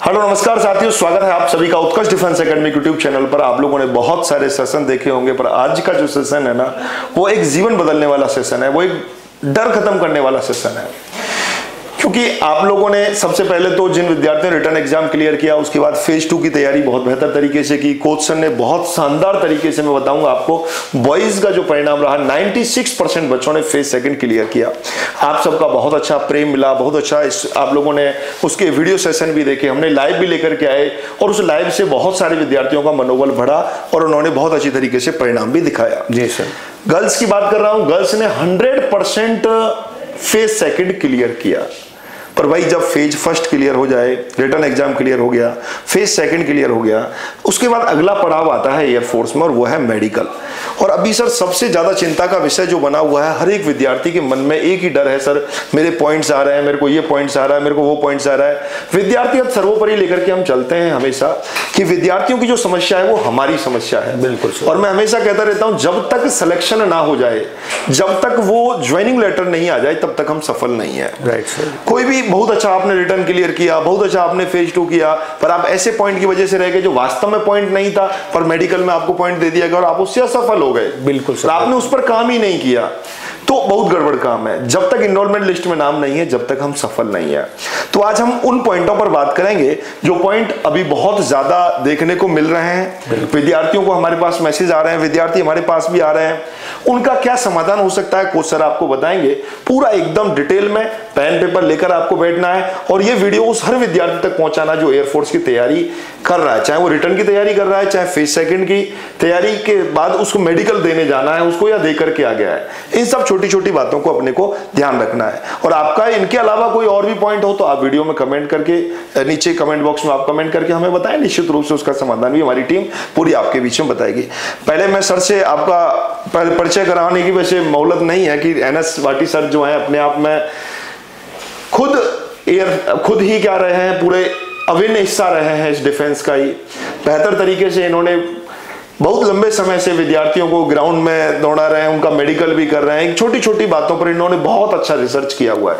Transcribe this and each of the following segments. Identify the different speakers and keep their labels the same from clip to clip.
Speaker 1: Hello नमस्कार साथियों, स्वागत है आप सभी का उत्कर्ष डिफेंस एकेडमी यूट्यूब चैनल पर। आप लोगों ने बहुत सारे सेशन देखे होंगे, पर आज का जो सेशन है ना, वो एक जीवन बदलने वाला सेशन है, वो एक डर खत्म करने वाला सेशन है। क्योंकि आप लोगों ने सबसे पहले तो जिन विद्यार्थियों ने रिटर्न एग्जाम क्लियर किया, उसके बाद फेज 2 की तैयारी बहुत बेहतर तरीके से की। कोच सर ने बहुत शानदार तरीके से, मैं बताऊंगा आपको, बॉयज का जो परिणाम रहा 96% बच्चों ने फेज 2 क्लियर किया। आप सबका बहुत अच्छा प्रेम मिला, बहुत अच्छा आप लोगों ने उसके वीडियो सेशन भी देखे, हमने लाइव भी लेकर के आए और उस लाइव से बहुत सारे विद्यार्थियों का मनोबल बढ़ा और उन्होंने बहुत अच्छी तरीके से परिणाम भी दिखाया।
Speaker 2: जी सर।
Speaker 1: गर्ल्स की बात कर रहा हूं, गर्ल्स ने 100% फेज 2 क्लियर किया। पर भाई जब फेज 1 क्लियर हो जाए, रिटर्न एग्जाम क्लियर हो गया, फेज 2 क्लियर हो गया, उसके बाद अगला पड़ाव आता है एयरफोर्स में और वो है मेडिकल। और अभी सर सबसे ज्यादा चिंता का विषय जो बना हुआ है, हर एक विद्यार्थी के मन में एक ही डर है, सर मेरे पॉइंट्स आ रहे हैं, मेरे को ये पॉइंट्स आ रहा है, मेरे को वो पॉइंट्स आ रहा है। विद्यार्थी अब सर्वोपरि लेकर के हम चलते हैं हमेशा कि विद्यार्थियों की जो समस्या है वो हमारी समस्या है।
Speaker 2: बिल्कुल सर।
Speaker 1: और मैं हमेशा कहता रहता हूं, जब तक सिलेक्शन ना हो जाए, जब तक वो ज्वाइनिंग लेटर नहीं आ जाए, तब तक हम सफल नहीं है।
Speaker 2: Right sir.
Speaker 1: कोई भी बहुत अच्छा आपने रिटर्न क्लियर किया, बहुत अच्छा आपने फेज 2 किया, पर आप ऐसे पॉइंट की वजह से रह गए जो वास्तव में पॉइंट नहीं था, पर मेडिकल में आपको पॉइंट दे दिया गया और आप उससे असफल हो गए।
Speaker 2: बिल्कुल सर।
Speaker 1: आपने उस पर काम ही नहीं किया, तो बहुत गड़बड़ काम है। जब तक इनरोलमेंट लिस्ट में नाम नहीं है, जब तक हम सफल नहीं है। तो आज हम उन पॉइंटों पर बात करेंगे जो पॉइंट अभी बहुत ज्यादा देखने को मिल रहे हैं। विद्यार्थियों को हमारे पास मैसेज आ रहे हैं, विद्यार्थी हमारे पास भी आ रहे हैं, उनका क्या समाधान हो सकता है कोच सर आपको बताएंगे पूरा एकदम डिटेल में। पेन पेपर लेकर आपको बैठना है और ये वीडियो उस हर विद्यार्थी तक पहुंचाना जो एयरफोर्स की तैयारी कर रहा है, चाहे वो रिटर्न की तैयारी कर रहा है, चाहे फेज 2 की तैयारी के बाद उसको मेडिकल देने जाना है उसको, या दे करके आ गया है। इन सब छोटी छोटी बातों को अपने को ध्यान रखना है। और आपका इनके अलावा कोई और भी पॉइंट हो तो आप वीडियो में कमेंट करके, नीचे कमेंट बॉक्स में आप कमेंट करके हमें बताएं। निश्चित रूप से उसका समाधान भी हमारी टीम पूरी आपके बीच में बताएगी। पहले मैं सर से आपका परिचय कराने की वैसे मोहलत नहीं है कि एनएस वाटी सर जो है अपने आप में खुद ही क्या रहे हैं, पूरे अभिन्न हिस्सा रहे हैं इस डिफेंस का ही। बेहतर तरीके से इन्होंने बहुत लंबे समय से विद्यार्थियों को ग्राउंड में दौड़ा रहे हैं, उनका मेडिकल भी कर रहे हैं। छोटी छोटी बातों पर इन्होंने बहुत अच्छा रिसर्च किया हुआ है।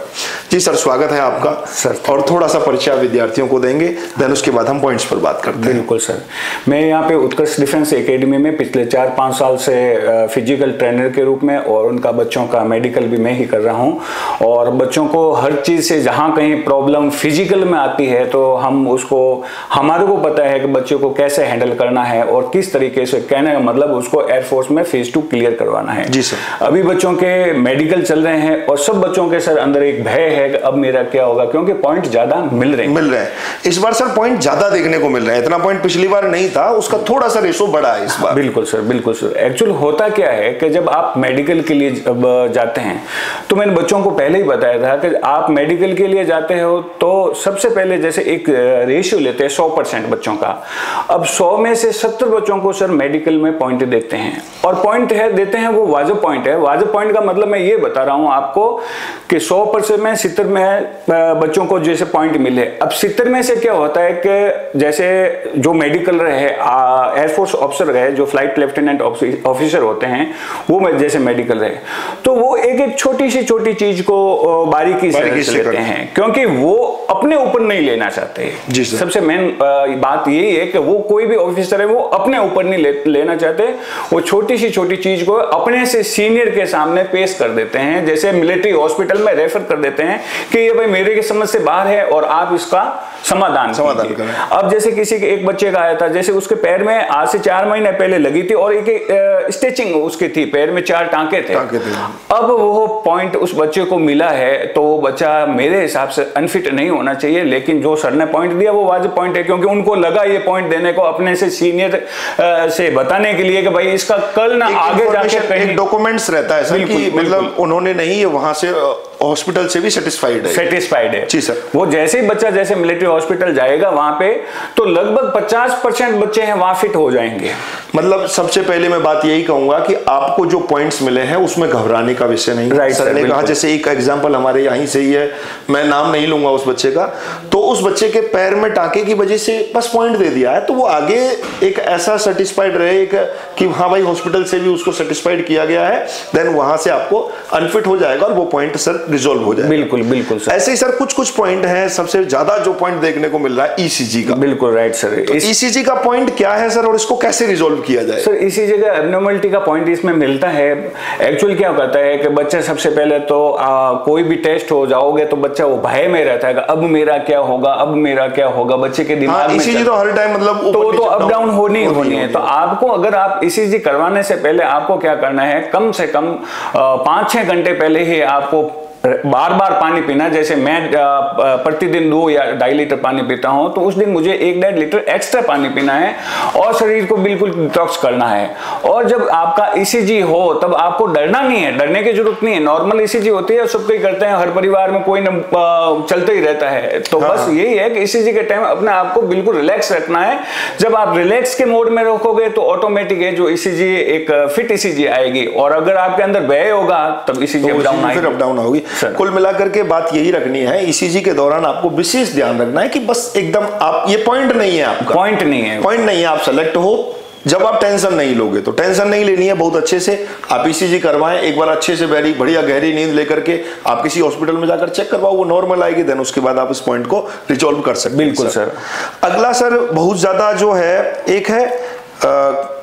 Speaker 1: जी सर, स्वागत है आपका
Speaker 2: सर।
Speaker 1: और थोड़ा सा परिचय विद्यार्थियों को देंगे, देन उसके बाद हम पॉइंट्स पर बात करते हैं।
Speaker 2: बिल्कुल सर। मैं यहाँ पे उत्कर्ष डिफेंस एकेडमी में पिछले 4-5 साल से फिजिकल ट्रेनर के रूप में, और उनका बच्चों का मेडिकल भी मैं ही कर रहा हूँ। और बच्चों को हर चीज़ से जहाँ कहीं प्रॉब्लम फिजिकल में आती है तो हम उसको, हमारे को पता है कि बच्चों को कैसे हैंडल करना है और किस तरीके से, कहने का मतलब उसको एयरफोर्स में फेज 2 क्लियर करवाना है।
Speaker 1: जी सर।
Speaker 2: अभी बच्चों के मेडिकल चल रहे हैं और सब बच्चों के सर अंदर एक भय है कि अब मेरा क्या होगा, क्योंकि पॉइंट ज्यादा मिल रहे हैं।
Speaker 1: इस बार सर पॉइंट ज्यादा देखने को मिल रहे हैं, इतना पॉइंट पिछली बार नहीं था, उसका थोड़ा सा रेशो बढ़ा है इस बार।
Speaker 2: बिल्कुल सर, बिल्कुल सर। एक्चुअल होता क्या है कि जब आप मेडिकल के लिए जाते हैं, तो मैंने बच्चों को पहले ही बताया था कि आप मेडिकल के लिए जाते हो तो सबसे पहले जैसे एक रेशियो लेते हैं 100% बच्चों का। अब 100 में से 70 बच्चों को सर मेडिकल में पॉइंट देते हैं, और पॉइंट है देते हैं वो वाजिब पॉइंट है। वाजिब पॉइंट का मतलब मैं ये बता रहा हूं आपको कि 100% में 70 में बच्चों को जैसे पॉइंट मिले। अब 70 में से क्या होता है कि जैसे जो मेडिकल रहे, एयरफोर्स ऑफिसर रहे, जो फ्लाइट लेफ्टिनेंट ऑफिसर होते हैं, वो जैसे मेडिकल रहे, तो वो एक एक छोटी सी छोटी चीज को बारीकी से लेते हैं, क्योंकि वो अपने ऊपर नहीं लेना चाहते। सबसे मेन बात यही है कि वो कोई भी ऑफिसर है वो अपने ऊपर नहीं लेना चाहते, वो छोटी सी छोटी चीज को अपने से सीनियर के सामने पेश कर देते हैं। जैसे मिलिट्री हॉस्पिटल में रेफर कर देते हैं कि ये भाई मेरे के समझ से बाहर है और आप इसका समाधान करें। अब जैसे किसी के एक बच्चे का आया था, जैसे उसके पैर में आज से 4 महीने पहले लगी थी और एक स्टिचिंग उसकी थी, पैर में 4 टांके थे। अब वो पॉइंट उस बच्चे को मिला है, तो वो बच्चा मेरे हिसाब से अनफिट नहीं होना चाहिए, लेकिन जो सर ने पॉइंट दिया वो वाजिब पॉइंट है, क्योंकि उनको लगा ये पॉइंट देने को अपने से सीनियर से बताने के लिए कि भाई इसका कल ना आगे जाके कहीं
Speaker 1: डॉक्यूमेंट्स रहता है सर कि मतलब उन्होंने नहीं, ये वहां से हॉस्पिटल से भी सेटिस्फाइड है।
Speaker 2: जी सर। वो जैसे ही बच्चा जैसे मिलिट्री हॉस्पिटल जाएगा वहां पे, तो लगभग 50% बच्चे हैं वहां फिट हो जाएंगे।
Speaker 1: मतलब सबसे पहले मैं बात यही कहूंगा कि आपको जो पॉइंट्स मिले हैं उसमें घबराने का विषय नहीं। सर ने कहा, जैसे एक एग्जांपल हमारे यहीं से ही है, मैं नाम नहीं लूंगा उस बच्चे का, तो उस बच्चे के पैर में टांके की वजह से बस पॉइंट दे दिया है, तो वो आगे एक ऐसा सेटिस्फाइड रहे कि हाँ भाई हॉस्पिटल से भी उसको सेटिस्फाइड किया गया है, देन वहां से आपको अनफिट हो जाएगा और वो पॉइंट सर रिजोल्व हो जाए।
Speaker 2: बिल्कुल बिल्कुल सर।
Speaker 1: ऐसे ही सर कुछ पॉइंट हैं, सबसे ज्यादा जो पॉइंट देखने को मिल रहा है ईसीजी का।
Speaker 2: बिल्कुल राइट सर।
Speaker 1: तो ईसीजी का पॉइंट क्या है सर और इसको कैसे रिजोल्व किया जाए?
Speaker 2: सर ईसीजी का एब्नॉर्मलिटी का पॉइंट इसमें मिलता है। एक्चुअली क्या करता है कि बच्चा सबसे पहले तो कोई भी टेस्ट हो जाओगे तो बच्चा वो भय में रहता है, अब मेरा क्या होगा, अब मेरा क्या होगा, बच्चे के दिमाग में
Speaker 1: ईसीजी तो हर टाइम मतलब
Speaker 2: तो अप डाउन होनी है। तो आपको अगर आप ईसीजी करवाने से पहले आपको क्या करना है, कम से कम 5-6 घंटे पहले ही आपको बार बार पानी पीना। जैसे मैं प्रतिदिन 2 या 2.5 लीटर पानी पीता हूं, तो उस दिन मुझे 1-1.5 लीटर एक्स्ट्रा पानी पीना है और शरीर को बिल्कुल डिटॉक्स करना है। और जब आपका ईसीजी हो तब आपको डरना नहीं है, डरने की जरूरत नहीं है। नॉर्मल ईसीजी होती है, सब कोई करते हैं, हर परिवार में कोई न चलते ही रहता है। तो बस यही है कि ईसीजी के टाइम अपने आप को बिल्कुल रिलैक्स रखना है। जब आप रिलैक्स के मोड में रखोगे तो ऑटोमेटिक है जो ईसीजी एक फिट ईसीजी आएगी। और अगर आपके अंदर भय होगा तब ईसीजी अप
Speaker 1: डाउन होगी। कुल मिलाकर के बात यही रखनी है, ईसीजी के दौरान आपको विशेष ध्यान रखना है कि बस एकदम आप, ये पॉइंट नहीं है आपका, पॉइंट नहीं है, आप सेलेक्ट हो। जब आप टेंशन नहीं लोगे तो टेंशन नहीं लेनी है, बहुत अच्छे से आप ईसीजी करवाएं, एक बार अच्छे से बढ़िया गहरी नींद लेकर के आप किसी हॉस्पिटल में जाकर चेक करवाओ, वो नॉर्मल आएगी, देन उसके बाद आप इस पॉइंट को रिजॉल्व कर सकते हैं।
Speaker 2: बिल्कुल सर।
Speaker 1: अगला सर बहुत ज्यादा जो है, एक है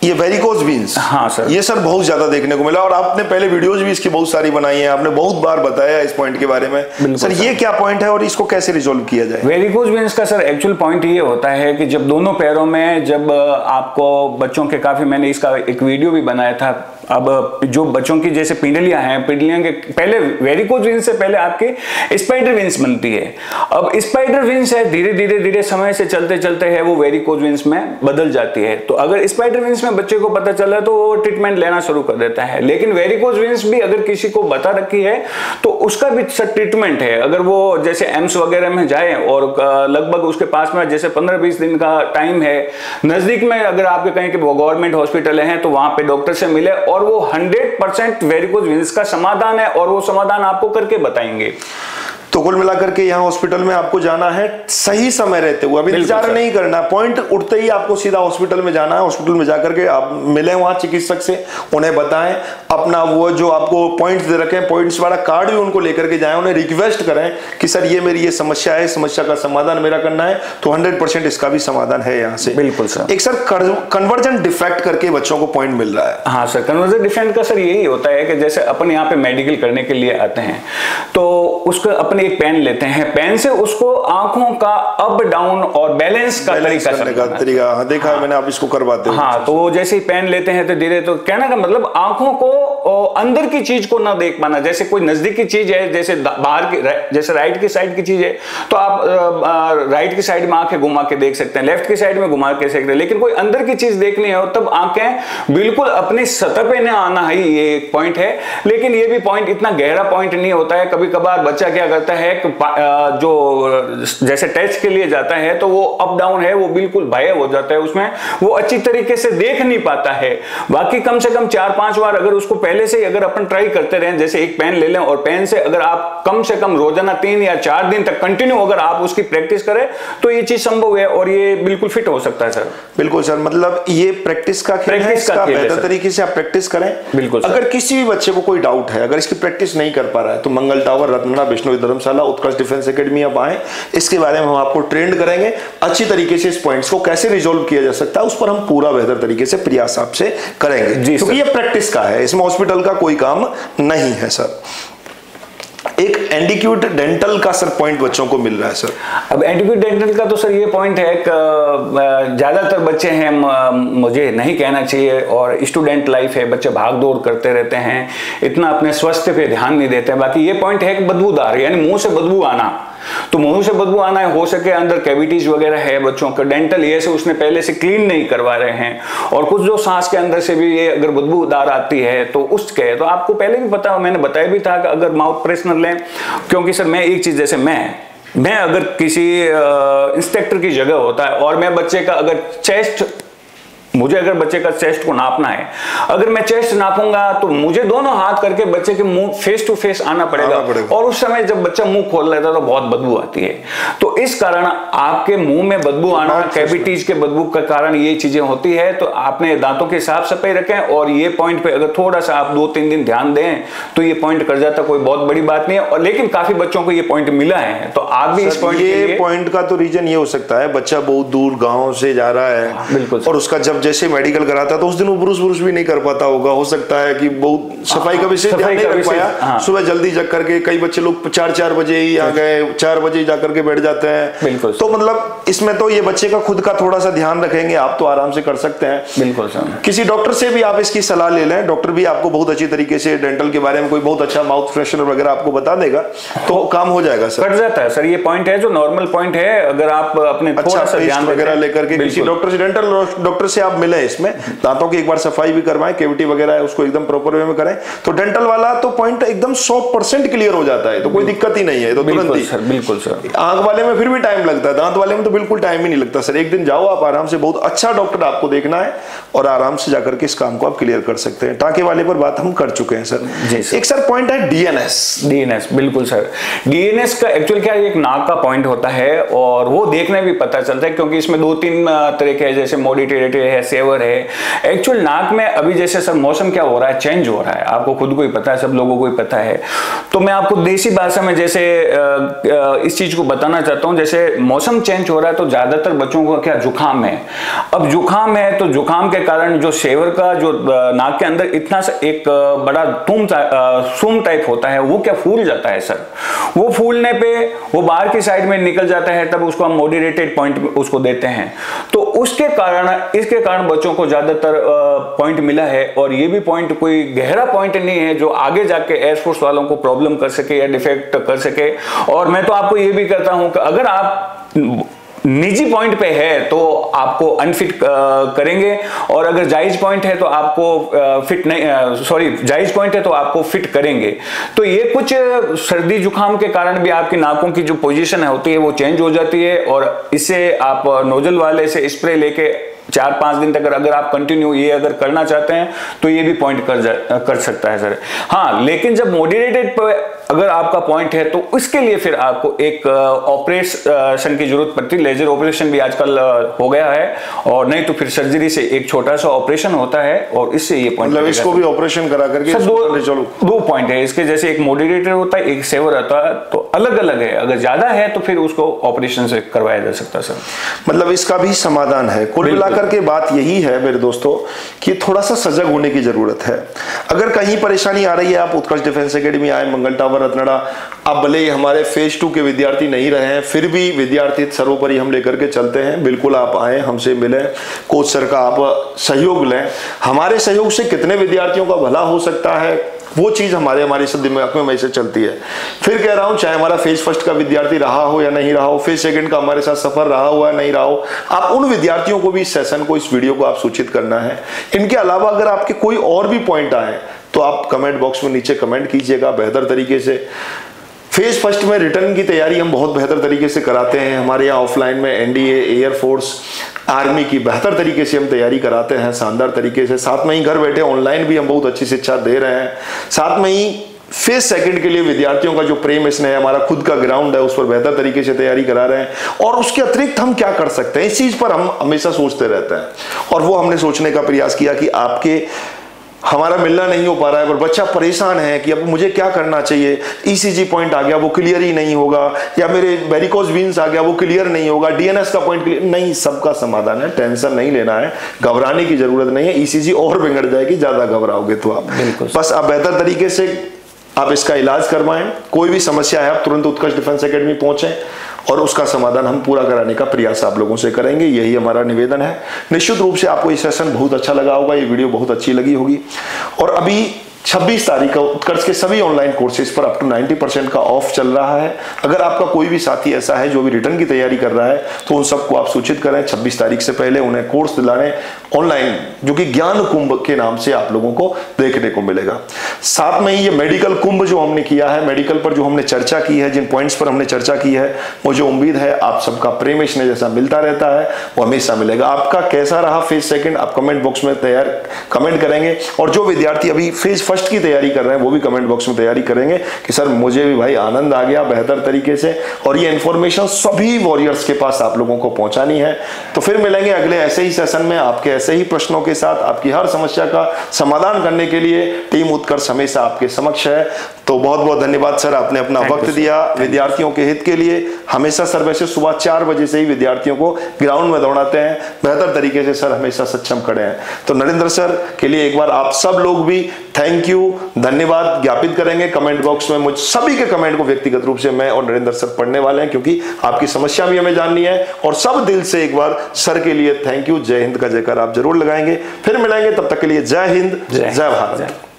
Speaker 1: ये वेरिकोज वीन्स।
Speaker 2: हाँ सर।
Speaker 1: ये सर बहुत ज्यादा देखने को मिला और आपने पहले वीडियोज भी इसकी बहुत सारी बनाई है, आपने बहुत बार बताया इस पॉइंट के बारे में। सर ये क्या पॉइंट है और इसको कैसे रिजोल्व किया जाए?
Speaker 2: वेरिकोज वीन्स का सर एक्चुअल पॉइंट ये होता है कि जब दोनों पैरों में, जब आपको बच्चों के काफी, मैंने इसका एक वीडियो भी बनाया था। अब जो बच्चों की जैसे पिंडलियां हैं, पिंडलियां के पहले वेरिकोज वीन्स से पहले आपकी स्पाइडर वीन्स बनती है। अब स्पाइडर वीन्स है, धीरे धीरे समय से चलते चलते है वो वेरिकोज वीन्स में बदल जाती है। तो अगर स्पाइडर वीन्स में बच्चे को पता चला तो वो ट्रीटमेंट लेना शुरू कर देता है। लेकिन वेरिकोज वीन्स भी अगर किसी को बता रखी है तो उसका भी ट्रीटमेंट है। अगर वो जैसे एम्स वगैरह में जाए और लगभग उसके पास में जैसे 15-20 दिन का टाइम है, नजदीक में अगर आपके कहीं के गवर्नमेंट हॉस्पिटल हैं तो वहां पे डॉक्टर से मिले और वो 100% वेरिकोज वीन्स का समाधान है और वो समाधान आपको करके बताएंगे।
Speaker 1: तो कुल मिलाकर के यहाँ हॉस्पिटल में आपको जाना है सही समय रहते हुए, अभी इंतजार नहीं करना, पॉइंट उठते ही आपको सीधा हॉस्पिटल में जाना है। हॉस्पिटल में जाकर के आप मिले वहां चिकित्सक से, उन्हें बताएं अपना वो जो आपको पॉइंट्स दे रखे हैं, पॉइंट्स वाला कार्ड भी उनको लेकर के जाएं, उन्हें रिक्वेस्ट करें कि सर ये मेरी ये समस्या है, समस्या का समाधान मेरा करना है, तो 100% इसका भी समाधान है यहाँ से।
Speaker 2: बिल्कुल सर।
Speaker 1: एक सर कन्वर्जन डिफेक्ट करके बच्चों को पॉइंट मिल रहा है।
Speaker 2: हाँ सर, कन्वर्जन डिफेक्ट का सर यही होता है कि जैसे अपन यहाँ पे मेडिकल करने के लिए आते हैं तो उसको अपने एक पेन लेते हैं, पेन से उसको आंखों का अप डाउन और बैलेंस का तरीका
Speaker 1: हाँ, देखा है मैंने, आप इसको करवाते हो।
Speaker 2: हाँ, तो वो जैसे ही पेन लेते हैं तो धीरे, तो कहना का मतलब आंखों को अंदर की चीज को ना देख पाना। जैसे कोई नजदीक की चीज है, जैसे बाहर की, जैसे राइट की साइड की चीज है तो आप राइट की साइड में आंखें घुमा के देख सकते हैं, लेफ्ट की साइड में घुमा के सकते हैं। लेकिन कोई अंदर की चीज देखनी है तब आंखें बिल्कुल अपनी सतह पे ना आना है, ये एक पॉइंट है। लेकिन ये भी पॉइंट इतना गहरा पॉइंट नहीं होता है। कभी कभार बच्चा क्या करता है जो जैसे टेस्ट के लिए जाता है तो वो अप डाउन है, वो बिल्कुल भय हो जाता है, उसमें वो अच्छी तरीके से देख नहीं पाता है। बाकी कम से कम 4-5 बार अगर उसको पहले से अगर अपन ट्राई करते रहें, जैसे एक पेन ले लें और पेन से अगर आप कम से कम रोजाना 3 या 4 दिन तक कंटिन्यू अगर आप उसकी प्रैक्टिस करें तो ये चीज संभव है और ये बिल्कुल फिट हो सकता है सर।
Speaker 1: बिल्कुल सर, मतलब ये प्रैक्टिस का खेल है, इसका बेहतर तरीके से आप प्रैक्टिस करें।
Speaker 2: बिल्कुल।
Speaker 1: अगर किसी भी बच्चे को कोई डाउट है, अगर इसकी प्रैक्टिस नहीं कर पा रहा है तो मंगल टावर, रत्ना, वैष्णवी धर्मशाला, उत्कर्ष डिफेंस एकेडमी आप आए, इसके बारे में हम आपको ट्रेंड करेंगे। अच्छी तरीके से इस पॉइंट्स को कैसे रिजोल्व किया जा सकता है उस पर हम पूरा बेहतर तरीके से प्रयास आपसे करेंगे, क्योंकि ये प्रैक्टिस का है, इसमें हॉस्पिटल का कोई काम नहीं है सर। एक एंडिक्यूट डेंटल का सर पॉइंट बच्चों को मिल रहा है सर।
Speaker 2: अब एंडिक्यूट डेंटल का तो सर ये पॉइंट है कि ज्यादातर बच्चे हैं, मुझे नहीं कहना चाहिए, और स्टूडेंट लाइफ है, बच्चे भाग दौड़ करते रहते हैं, इतना अपने स्वास्थ्य पे ध्यान नहीं देते हैं। बाकी ये पॉइंट है कि बदबूदार, यानी मुंह से बदबू आना, तो मुंह से बदबू आना हो सके, अंदर कैविटीज वगैरह है बच्चों का, डेंटल ये से उसने पहले से क्लीन नहीं करवा रहे हैं, और कुछ जो सांस के अंदर से भी ये अगर बदबूदार आती है तो उसके, तो आपको पहले भी पता, मैंने बताया भी था कि अगर माउथ फ्रेशनर लें, क्योंकि सर मैं एक चीज, जैसे मैं अगर किसी इंस्पेक्टर की जगह होता है और मैं बच्चे का अगर चेस्ट मुझे अगर बच्चे का चेस्ट को नापना है, अगर मैं चेस्ट नापूंगा तो मुझे दोनों हाथ करके बच्चे के मुंह फेस टू फेस आना पड़ेगा और उस समय जब बच्चा मुंह खोल लेता है तो बहुत बदबू आती है। तो इस कारण आपके मुंह में बदबू आना, कैविटीज के बदबू का कारण ये चीजें होती है। तो आपने दांतों की साफ सफाई रखें और ये पॉइंट पे अगर थोड़ा सा आप 2-3 दिन ध्यान दें तो ये पॉइंट कर जाता, कोई बहुत बड़ी बात नहीं है। और लेकिन काफी बच्चों को ये पॉइंट मिला है, तो आप भी इस पॉइंट
Speaker 1: ये पॉइंट का तो रीजन ये हो सकता है बच्चा बहुत दूर गांव से जा रहा है,
Speaker 2: बिल्कुल, और
Speaker 1: उसका जब जैसे मेडिकल कराता तो उस दिन वो ब्रुश भी नहीं कर पाता होगा, हो सकता है कि बहुत सफाई का विषय ध्यान नहीं रख पाया। हाँ। सुबह जल्दी जग करके कई बच्चे लोग 4 बजे ही आ गए, 4 बजे जाकर के बैठ जाते हैं।
Speaker 2: बिल्कुल,
Speaker 1: तो मतलब इसमें तो ये बच्चे का खुद का थोड़ा सा ध्यान रखेंगे आप तो आराम से कर सकते हैं।
Speaker 2: बिल्कुल सर,
Speaker 1: किसी डॉक्टर से भी आप इसकी सलाह ले लें, डॉक्टर भी आपको बहुत अच्छी तरीके से डेंटल के बारे में कोई बहुत अच्छा माउथ फ्रेशनर वगैरह आपको बता देगा तो काम हो जाएगा सर।
Speaker 2: कट जाता है सर, ये पॉइंट है जो नॉर्मल पॉइंट है। अगर आप अपने थोड़ा सा ध्यान
Speaker 1: वगैरह लेकर के किसी डॉक्टर से, डेंटल डॉक्टर से आप मिले, इसमें दांतों की एक बार सफाई भी करवाएं, कैविटी वगैरह है उसको एकदम प्रॉपर वे में करें तो डेंटल वाला तो पॉइंट एकदम 100% क्लियर हो जाता है, तो कोई दिक्कत ही नहीं है। तो तुरंत ही
Speaker 2: सर, बिल्कुल सर।
Speaker 1: आंख वाले में फिर भी टाइम लगता है, दांत वाले में तो बिल्कुल टाइम ही नहीं लगता सर। एक दिन जाओ आप आराम से, बहुत अच्छा डॉक्टर आपको देखना है और आराम से जाकर के इस काम को आप क्लियर कर सकते हैं। टाके वाले पर बात हम कर चुके हैं सर। एक सर पॉइंट है डीएनएस।
Speaker 2: बिल्कुल सर, डीएनएस का एक्चुअल क्या है, एक नाक का पॉइंट होता है और वो देखने भी पता चलता है क्योंकि इसमें 2-3 तरह के है, जैसे मोडिटेटेड है, सेवर है। एक्चुअल नाक में अभी जैसे सर मौसम क्या हो रहा है, चेंज हो रहा है, आपको खुद को ही पता है, सब लोगों को ही पता है। तो मैं आपको देसी भाषा में जैसे इस चीज को बताना चाहता हूं, जैसे मौसम चेंज हो रहा है तो ज्यादातर बच्चों को क्या जुकाम है। अब जुकाम है तो जुकाम के कारण जो सेवर का जो नाक के अंदर इतना सा एक बड़ा सूम टाइप होता है वो क्या फूल जाता है सर। वो फूलने पे वो बाहर की साइड में निकल जाता है, तब उसको हम मॉडरेटेड पॉइंट उसको देते हैं। तो उसके कारण, इसके कारण बच्चों को ज्यादातर पॉइंट मिला है। और ये भी पॉइंट कोई गहरा पॉइंट नहीं है जो आगे जाके एयरफोर्स वालों को प्रॉब्लम कर सके या डिफेक्ट कर सके। और मैं तो आपको ये भी कहता हूं कि अगर आप निजी पॉइंट पे है तो आपको अनफिट करेंगे और अगर जायज पॉइंट है तो आपको फिट नहीं, सॉरी जायज पॉइंट है तो आपको फिट करेंगे। तो ये कुछ सर्दी जुकाम के कारण भी आपकी नाकों की जो पोजीशन होती है वो चेंज हो जाती है और इससे आप नोजल वाले से स्प्रे लेके 4-5 दिन तक अगर आप कंटिन्यू ये अगर करना चाहते हैं तो ये भी पॉइंट कर सकता है सर। हाँ, लेकिन जब मॉडरेटेड अगर आपका पॉइंट है तो उसके लिए फिर आपको एक ऑपरेशन की जरूरत पड़ती है। लेजर ऑपरेशन भी आजकल हो गया है और नहीं तो फिर सर्जरी से एक छोटा सा ऑपरेशन होता है और इससे ये पॉइंट,
Speaker 1: मतलब इसको भी ऑपरेशन करा करके
Speaker 2: दो पॉइंट है इसके, जैसे एक मॉडरेटेड होता है, एक सेवर होता है, तो अलग अलग है। अगर ज्यादा है तो फिर उसको ऑपरेशन से करवाया जा सकता है सर।
Speaker 1: मतलब इसका भी समाधान है। कुल मिलाकर के बात यही है मेरे दोस्तों कि थोड़ा सा सजग होने की जरूरत है। अगर कहीं परेशानी आ रही है, आप उत्कर्ष डिफेंस एकेडमी आए, मंगल टावर रत्नड़ा। अब भले ही हमारे फेज 2 के विद्यार्थी नहीं रहे हैं, फिर भी विद्यार्थी सर्वोपरि हम लेकर के चलते हैं। बिल्कुल आप आए, हमसे मिलें, कोच सर का आप सहयोग लें। हमारे सहयोग से कितने विद्यार्थियों का भला हो सकता है वो चीज हमारी सब दिमाग में वैसे चलती है। फिर कह रहा हूं, चाहे हमारा फेज 1 का विद्यार्थी रहा हो या नहीं रहा हो, फेज 2 का हमारे साथ सफर रहा हुआ नहीं रहा हो, आप उन विद्यार्थियों को भी इस सेशन को, इस वीडियो को आप सूचित करना है। इनके अलावा अगर आपके कोई और भी पॉइंट आए तो आप कमेंट बॉक्स में नीचे कमेंट कीजिएगा बेहतर तरीके से। फेज 1 में रिटर्न की तैयारी हम बहुत बेहतर तरीके से कराते हैं। हमारे यहाँ ऑफलाइन में एनडीए, एयरफोर्स, आर्मी की बेहतर तरीके से हम तैयारी कराते हैं, शानदार तरीके से। साथ में ही घर बैठे ऑनलाइन भी हम बहुत अच्छी शिक्षा दे रहे हैं। साथ में ही फेज 2 के लिए विद्यार्थियों का जो प्रेम स्नेह, हमारा खुद का ग्राउंड है, उस पर बेहतर तरीके से तैयारी करा रहे हैं। और उसके अतिरिक्त हम क्या कर सकते हैं, इस चीज पर हम हमेशा सोचते रहते हैं। और वो हमने सोचने का प्रयास किया कि आपके हमारा मिलना नहीं हो पा रहा है पर बच्चा परेशान है कि अब मुझे क्या करना चाहिए, ईसीजी पॉइंट आ गया वो क्लियर ही नहीं होगा, या मेरे वेरिकोज वीन्स आ गया वो क्लियर नहीं होगा, डीएनएस का पॉइंट क्लियर नहीं। सबका समाधान है, टेंशन नहीं लेना है, घबराने की जरूरत नहीं है। ईसीजी और बिगड़ जाएगी ज्यादा घबराओगे तो आप। बस आप बेहतर तरीके से आप इसका इलाज करवाएं। कोई भी समस्या है आप तुरंत उत्कर्ष डिफेंस एकेडमी पहुंचें और उसका समाधान हम पूरा कराने का प्रयास आप लोगों से करेंगे, यही हमारा निवेदन है। निश्चित रूप से आपको ये सेशन बहुत अच्छा लगा होगा, ये वीडियो बहुत अच्छी लगी होगी। और अभी 26 तारीख का उत्कर्ष के सभी ऑनलाइन कोर्सेज पर अप टू 90% का ऑफ चल रहा है। अगर आपका कोई भी साथी ऐसा है जो भी रिटर्न की तैयारी कर रहा है तो उन सबको आप सूचित करें 26 तारीख से पहले उन्हें कोर्स दिलाने ऑनलाइन, जो कि ज्ञान कुंभ के नाम से आप लोगों को देखने को मिलेगा। साथ में ही ये मेडिकल कुंभ जो हमने किया है, मेडिकल पर जो हमने चर्चा की है, जिन पॉइंट्स पर हमने चर्चा की है, मुझे उम्मीद है आप सबका प्रेम स्नेह जैसा मिलता रहता है वो हमेशा मिलेगा। आपका कैसा रहा फेज सेकंड आप कमेंट बॉक्स में कमेंट करेंगे, और जो विद्यार्थी अभी फेज फर्स्ट की तैयारी कर रहे हैं वो भी कमेंट बॉक्स में तैयारी करेंगे कि सर मुझे भी भाई आनंद आ गया बेहतर तरीके से, और ये इंफॉर्मेशन सभी वॉरियर्स के पास आप लोगों को पहुंचानी है। तो फिर मिलेंगे अगले ऐसे ही सेशन में आपके ऐसे ही प्रश्नों के साथ। आपकी हर समस्या का समाधान करने के लिए टीम उत्कर्ष हमेशा आपके समक्ष है। तो बहुत बहुत धन्यवाद सर, आपने अपना वक्त दिया विद्यार्थियों के हित के लिए। हमेशा सर वैसे सुबह 4 बजे से ही विद्यार्थियों को ग्राउंड में दौड़ाते हैं, बेहतर तरीके से सर हमेशा सक्षम खड़े हैं। तो नरेंद्र सर के लिए एक बार आप सब लोग भी थैंक यू, धन्यवाद ज्ञापित करेंगे कमेंट बॉक्स में। मुझ सभी के कमेंट को व्यक्तिगत रूप से मैं और नरेंद्र सर पढ़ने वाले हैं, क्योंकि आपकी समस्या भी हमें जाननी है। और सब दिल से एक बार सर के लिए थैंक यू, जय हिंद का जयकार आप जरूर लगाएंगे। फिर मिलेंगे, तब तक के लिए जय हिंद, जय भारत।